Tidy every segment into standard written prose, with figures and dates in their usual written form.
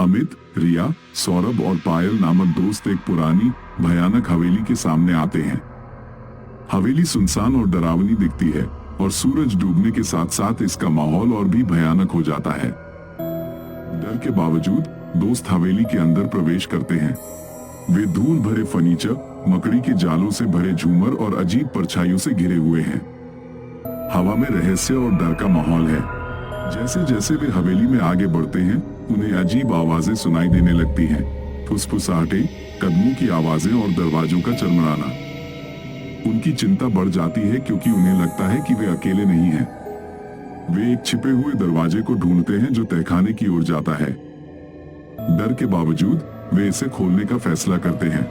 अमित, रिया, सौरभ और पायल नामक दोस्त एक पुरानी भयानक हवेली के सामने आते हैं। हवेली सुनसान और डरावनी दिखती है और सूरज डूबने के साथ साथ इसका माहौल और भी भयानक हो जाता है। डर के बावजूद दोस्त हवेली के अंदर प्रवेश करते हैं। वे धूल भरे फर्नीचर, मकड़ी के जालों से भरे झूमर और अजीब परछाइयों से घिरे हुए हैं। हवा में रहस्य और डर का माहौल है। जैसे जैसे वे हवेली में आगे बढ़ते हैं, उन्हें अजीब आवाजें सुनाई देने लगती हैं। फुसफुसाहटें, कदमों की आवाजें और दरवाजों का चरमराना। उनकी चिंता बढ़ जाती है क्योंकि उन्हें लगता है कि वे अकेले नहीं हैं। वे एक छिपे हुए दरवाजे को ढूंढते हैं जो तहखाने की ओर जाता है। डर के बावजूद वे इसे खोलने का फैसला करते हैं।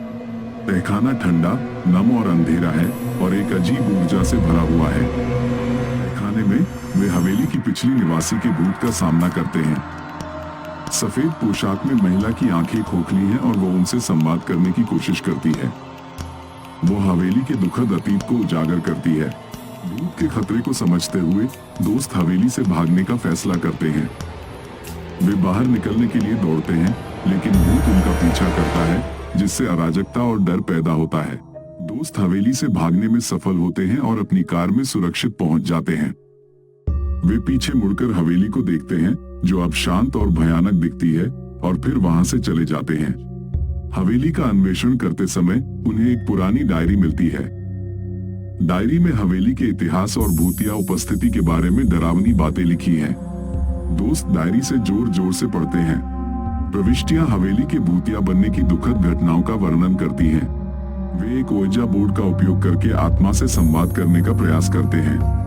तहखाना ठंडा, नम और अंधेरा है और एक अजीब ऊर्जा से भरा हुआ है। तहखाने में वे हवेली की पिछली निवासी के भूत का सामना करते हैं। सफेद पोशाक में महिला की आंखें खोखली हैं और वो उनसे संवाद करने की कोशिश करती है। वो हवेली के दुखद अतीत को उजागर करती है। भूत के खतरे को समझते हुए दोस्त हवेली से भागने का फैसला करते हैं। वे बाहर निकलने के लिए दौड़ते हैं, लेकिन भूत उनका पीछा करता है, जिससे अराजकता और डर पैदा होता है। दोस्त हवेली से भागने में सफल होते हैं और अपनी कार में सुरक्षित पहुंच जाते हैं। वे पीछे मुड़कर हवेली को देखते हैं, जो अब शांत और भयानक दिखती है, और फिर वहां से चले जाते हैं। हवेली का अन्वेषण करते समय उन्हें एक पुरानी डायरी मिलती है। डायरी में हवेली के इतिहास और भूतिया उपस्थिति के बारे में डरावनी बातें लिखी हैं। दोस्त डायरी से जोर जोर से पढ़ते हैं। प्रविष्टियां हवेली के भूतिया बनने की दुखद घटनाओं का वर्णन करती हैं। वे एक ओइजा बोर्ड का उपयोग करके आत्मा से संवाद करने का प्रयास करते हैं।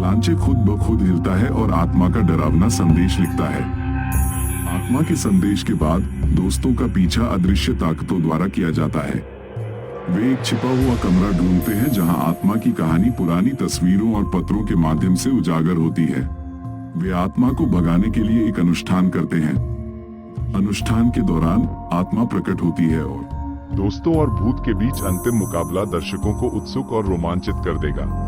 लांचे खुद ब खुद हिलता है और आत्मा का डरावना संदेश लिखता है। आत्मा के संदेश के बाद दोस्तों का पीछा अदृश्य ताकतों द्वारा किया जाता है। वे एक छिपा हुआ कमरा ढूंढते हैं जहां आत्मा की कहानी पुरानी तस्वीरों और पत्रों के माध्यम से उजागर होती है। वे आत्मा को भगाने के लिए एक अनुष्ठान करते हैं। अनुष्ठान के दौरान आत्मा प्रकट होती है और दोस्तों और भूत के बीच अंतिम मुकाबला दर्शकों को उत्सुक और रोमांचित कर देगा।